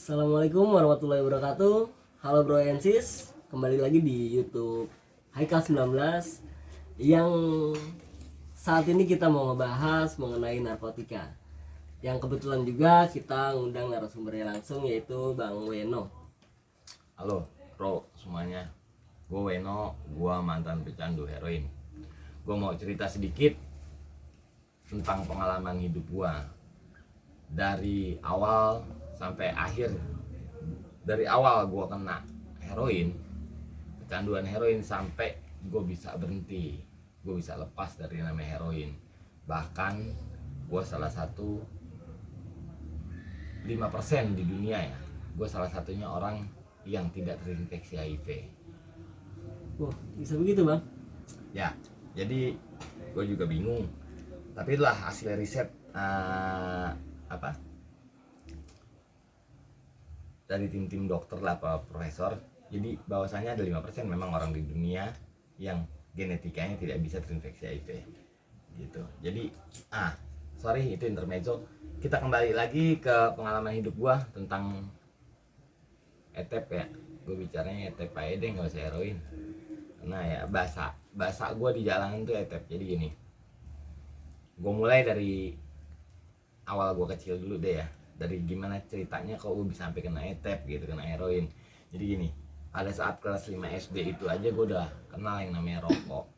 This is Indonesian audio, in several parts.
Assalamualaikum warahmatullahi wabarakatuh. Halo bro and sis, kembali lagi di YouTube Haikal 19 yang saat ini kita mau ngebahas mengenai narkotika. Yang kebetulan juga kita ngundang narasumbernya langsung yaitu Bang Weno. Halo bro semuanya, gue Weno, gue mantan pecandu heroin. Gue mau cerita sedikit tentang pengalaman hidup gue dari awal sampai akhir. Dari awal gue kena heroin, kecanduan heroin, sampai gue bisa berhenti, gue bisa lepas dari namanya heroin. Bahkan gue salah satu 5% di dunia ya, gue salah satunya orang yang tidak terinfeksi HIV. Wah, bisa begitu bang? Ya, jadi gue juga bingung. Tapi itulah hasil riset dari tim-tim dokter lah, Pak Profesor. Jadi bahwasanya ada 5% memang orang di dunia yang genetikanya tidak bisa terinfeksi HIV. Gitu. Jadi sorry itu intermezzo. Kita kembali lagi ke pengalaman hidup gue tentang etep ya. Gue bicaranya etep aja deh, nggak usah heroin. Nah ya, bahasa gue di jalanan tuh etep. Jadi gini, gue mulai dari awal gue kecil dulu deh ya. Dari gimana ceritanya kok gue bisa sampai kena etep gitu, kena heroin. Jadi gini, pada saat kelas 5 SD itu aja gue udah kenal yang namanya rokok.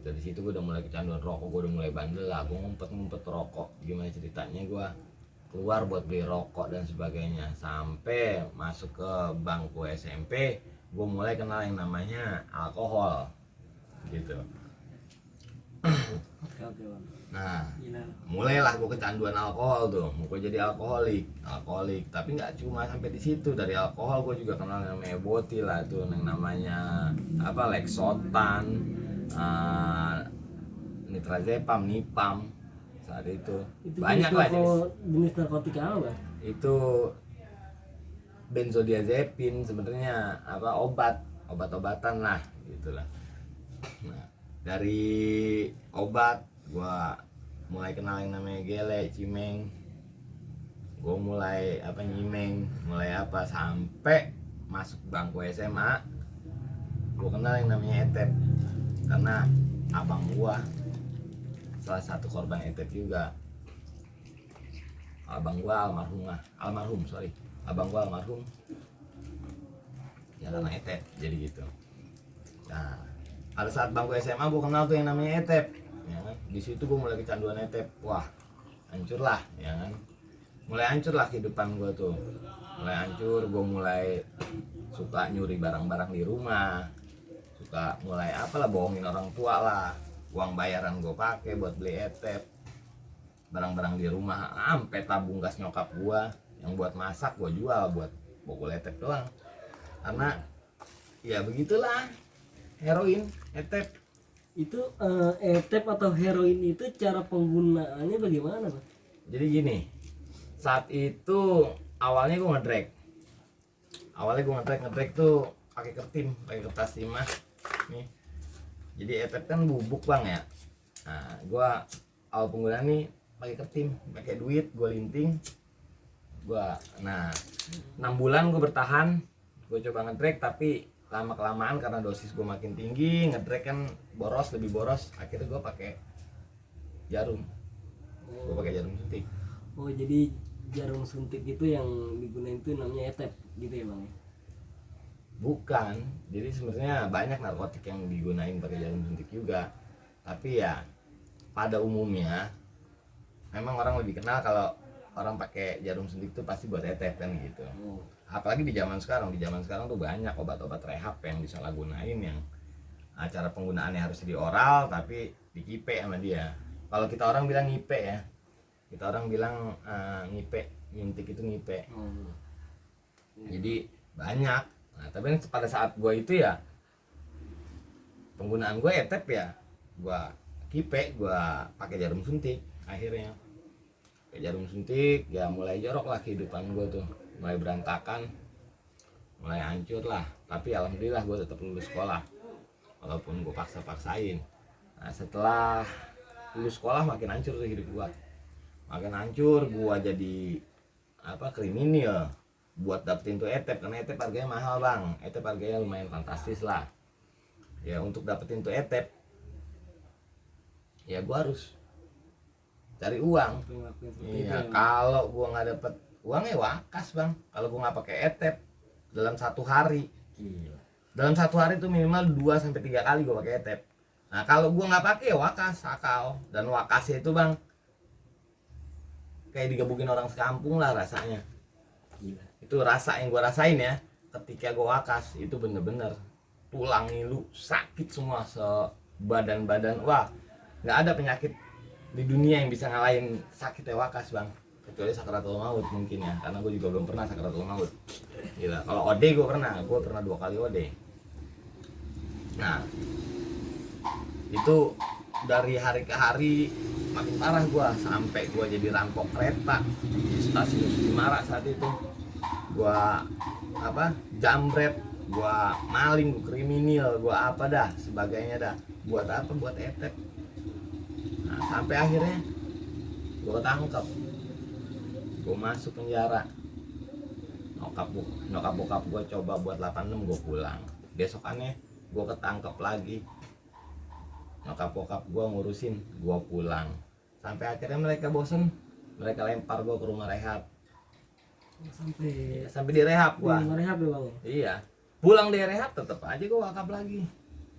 Dari situ gue udah mulai kecanduan rokok, gue udah mulai bandel lah, gue ngumpet rokok. Gimana ceritanya gue keluar buat beli rokok dan sebagainya. Sampai masuk ke bangku SMP, gue mulai kenal yang namanya alkohol gitu. Oke bang. Nah, Gila. mulailah gue kecanduan alkohol tuh, gue jadi alkoholik. Tapi nggak cuma sampai di situ. Dari alkohol gue juga kenal yang namanya boti lah tuh, yang namanya Lexotan, nitrazepam, nipam. Saat itu banyak lah jenis narkotika apa bang? itu benzodiazepin sebenarnya, obat-obatan lah gitulah. Nah, dari obat gua mulai kenal yang namanya gele, cimeng. Gua mulai nyimeng, sampai masuk bangku SMA. Gua kenal yang namanya etep karena abang gua salah satu korban etep juga. Abang gua almarhum ya karena etep, jadi gitu. Nah, pada saat bangku SMA gue kenal tuh yang namanya etep, ya kan? Di situ gue mulai kecanduan etep. Wah, hancur lah, ya kan? Mulai hancur lah kehidupan gue tuh. Mulai hancur, gue mulai suka nyuri barang-barang di rumah, suka mulai bohongin orang tua lah. Uang bayaran gue pakai buat beli etep, barang-barang di rumah, sampai tabung gas nyokap gue yang buat masak gue jual buat bokol etep doang. Karena ya begitulah heroin, etep. Itu etep atau heroin itu cara penggunaannya bagaimana bang? Jadi gini, saat itu awalnya gue ngedrek tuh pakai kertas timah nih. Jadi etep kan bubuk bang ya. Nah, gue awal penggunaan nih pakai duit, gue linting. 6 bulan gue bertahan, gue coba ngedrek, tapi lama kelamaan karena dosis gue makin tinggi, ngedrek kan lebih boros, akhirnya gue pakai jarum. Gue pakai jarum suntik. Oh, jadi jarum suntik itu yang digunain itu namanya etep gitu ya bang? Bukan, jadi sebenarnya banyak narkotik yang digunain pakai jarum suntik juga, tapi ya pada umumnya memang orang lebih kenal kalau orang pakai jarum suntik itu pasti buat etep kan gitu. Apalagi di zaman sekarang tuh banyak obat-obat rehab yang disalahgunain, yang cara penggunaannya harus di oral tapi dikipe sama dia. Kalau kita orang bilang ngipe ya, kita orang bilang ngipe, nyuntik itu ngipe. Jadi banyak. Nah, tapi pada saat gue itu ya penggunaan gue etep ya, gue kipe, gue pakai jarum suntik. Akhirnya pakai jarum suntik ya mulai jorok lah kehidupan gue tuh, mulai berantakan, mulai hancur lah. Tapi alhamdulillah gue tetap lulus sekolah walaupun gue paksain. Nah, setelah lulus sekolah makin hancur tuh hidup gue, makin hancur. Gue jadi apa kriminal buat dapetin tuh etep, karena etep harganya mahal bang, etep harganya lumayan fantastis lah ya. Untuk dapetin tuh etep ya gua harus cari uang. Ngelakuin seperti Iya, itu ya. kalau gua nggak dapet uang ya wakas bang. Kalau gua nggak pakai etep dalam satu hari, Gila. dalam satu hari tuh minimal 2 sampai 3 kali gua pakai etep. Nah kalau gua nggak pakai ya wakas, sakau. Dan wakasnya itu bang kayak digebukin orang sekampung lah rasanya. Gila. Itu rasa yang gua rasain ya ketika gua wakas, itu bener-bener tulang ngilu, sakit semua sebadan-badan. Wah, nggak ada penyakit di dunia yang bisa ngalahin sakitnya wakas bang, kecuali sakaratul maut mungkin ya, karena gue juga belum pernah sakaratul maut. Gila, kalau OD gue pernah 2 kali OD. Nah itu dari hari ke hari makin parah gue, sampai gue jadi rampok kereta di stasiun Sumara saat itu. Gue apa, jambret, gue maling, gue kriminal, gue apa dah sebagainya dah. Buat apa? Buat etep. Nah, sampai akhirnya gue ketangkep, gue masuk penjara. Nyokap bokap gue coba buat 86, gue pulang. Besokannya gue ketangkep lagi, nyokap bokap gue ngurusin, gue pulang. Sampai akhirnya mereka bosen, mereka lempar gue ke rumah rehab. Sampai di rehab gue. Rumah rehab ya bang. Iya, pulang dari rehab tetap aja gue wakaf lagi.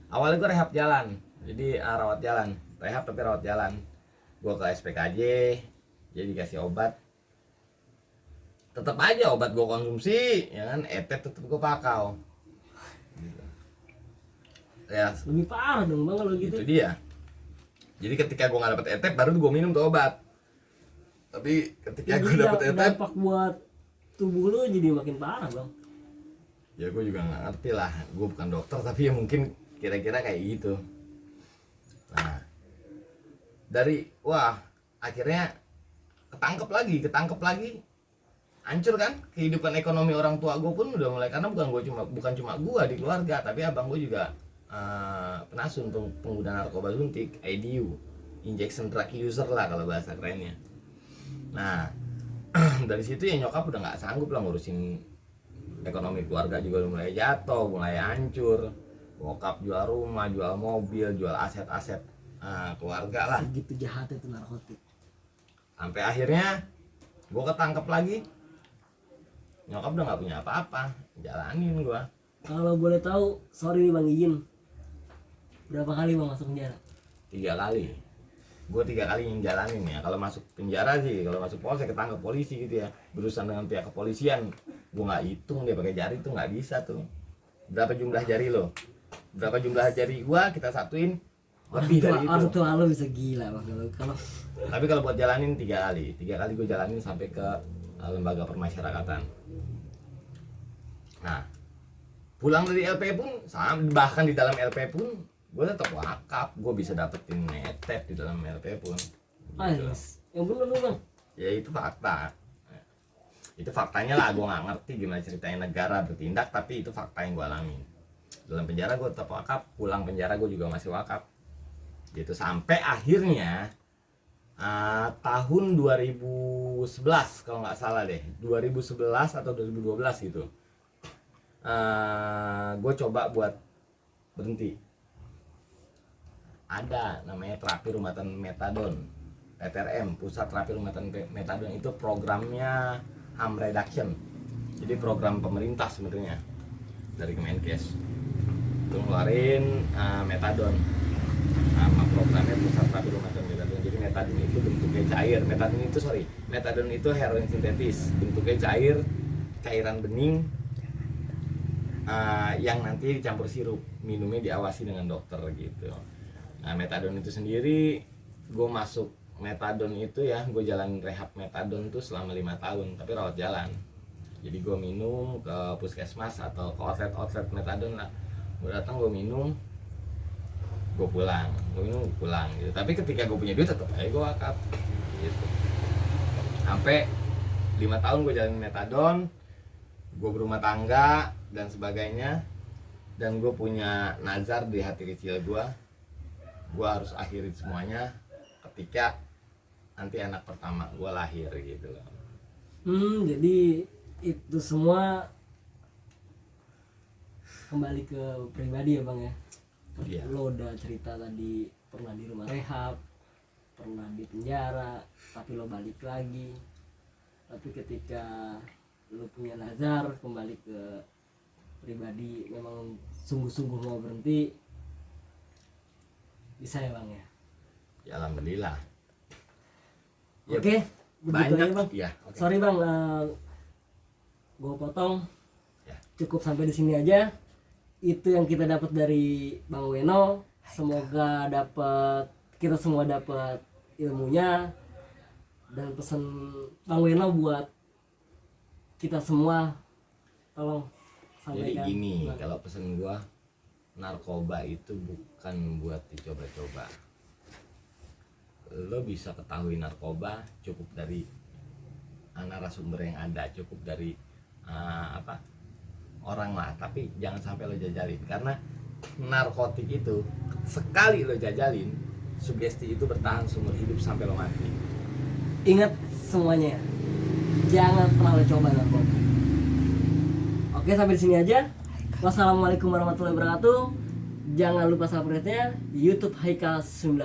Awalnya gue rehab jalan, jadi rawat jalan, rehab tapi rawat jalan. Gue ke SPKJ, jadi dikasih obat. Tetap aja obat gue konsumsi, ya kan, etep tetap gue pakau. Gitu. Ya, Lebih parah dong bang kalau gitu. itu dia. Jadi ketika gue nggak dapet etep, baru gue minum tuh obat. Tapi ketika gue dapet etep, dampak buat tubuh lu jadi makin parah bang. ya gue juga nggak ngerti lah, gue bukan dokter, tapi ya mungkin kira-kira kayak gitu. Nah dari akhirnya ketangkep lagi, hancur kan kehidupan ekonomi orang tua gue pun udah mulai, karena bukan cuma gue di keluarga, tapi abang gue juga penasun, pengguna narkoba suntik, IDU, injection drug user lah kalau bahasa kerennya. Nah dari situ ya nyokap udah nggak sanggup lah ngurusin ekonomi keluarga, juga udah mulai jatuh, mulai hancur. Bokap jual rumah, jual mobil, jual aset-aset keluarga lah. Segitu jahatnya tuh narkotik. Sampai akhirnya gue ketangkep lagi, nyokap udah nggak punya apa-apa, jalanin gue. Kalau boleh tahu, sorry nih bang izin, berapa kali bang masuk penjara? 3 kali. Gue 3 kali yang jalanin ya. Kalau masuk penjara sih, kalau masuk polsek ketangkep polisi gitu ya, berurusan dengan pihak kepolisian, gue nggak hitung dia pakai jari tuh, nggak bisa tuh. Berapa jumlah jari lo? Berapa jumlah jari gue kita satuin, lebih dari itu. Orang tua lu bisa gila bang kalau Tapi kalau buat jalanin 3 kali gue jalanin sampai ke lembaga permasyarakatan. Nah pulang dari LP pun, bahkan di dalam LP pun gue tetap wakaf, gue bisa dapetin etep di dalam LP pun gitu. Yang bener lu bang. Ya itu fakta, itu faktanya lah. Gue nggak ngerti gimana ceritanya negara bertindak, tapi itu fakta yang gue alami. Dalam penjara gue tetap wakaf, pulang penjara gue juga masih wakaf gitu. Sampai akhirnya tahun 2011 kalau nggak salah deh, 2011 atau 2012 gitu, gue coba buat berhenti. Ada namanya terapi rumahan metadon, PTRM, pusat terapi rumahan metadon. Itu programnya harm reduction, jadi program pemerintah sebenarnya dari Kemenkes, itu ngeluarin metadon. Nama programnya pusat terapi rumahan metadon. Jadi metadon itu bentuknya cair, metadon itu heroin sintetis, bentuknya cair, cairan bening, yang nanti dicampur sirup, minumnya diawasi dengan dokter gitu. Nah metadon itu sendiri, gue masuk metadon itu ya, gue jalan rehab metadon tuh selama 5 tahun, tapi rawat jalan. Jadi gue minum ke puskesmas atau ke outlet metadon lah. Gue datang, gue minum, gue pulang, gitu. Tapi ketika gue punya duit tetap aja gue wakaf gitu. Sampai 5 tahun gue jalan metadon, gue berumah tangga dan sebagainya, dan gue punya nazar di hati kecil gue harus akhirin semuanya ketika nanti anak pertama gue lahir gitu loh. Jadi itu semua kembali ke pribadi ya bang ya. Iya. Lo udah cerita tadi pernah di rumah rehab, pernah di penjara, tapi lo balik lagi. Tapi ketika lo punya nazar kembali ke pribadi, memang sungguh-sungguh mau berhenti, bisa ya bang ya. Ya alhamdulillah. Ya, Oke, begitu banyak aja bang. ya. Oke. Sorry bang, gue potong. Ya. Cukup sampai di sini aja. Itu yang kita dapat dari Bang Weno. Semoga kita semua dapat ilmunya, dan pesan Bang Weno buat kita semua, tolong Jadi sampaikan. gini, Bang. kalau pesen gua, narkoba itu bukan buat dicoba-coba. Lo bisa ketahui narkoba cukup dari narasumber yang ada, cukup dari orang lah, tapi jangan sampai lo jajalin, karena narkotik itu sekali lo jajalin, sugesti itu bertahan seumur hidup sampai lo mati. Ingat semuanya, jangan pernah lo coba narkoba. Oke, sampai di sini aja. Wassalamualaikum warahmatullahi wabarakatuh. Jangan lupa subscribe-nya YouTube Haikal 19.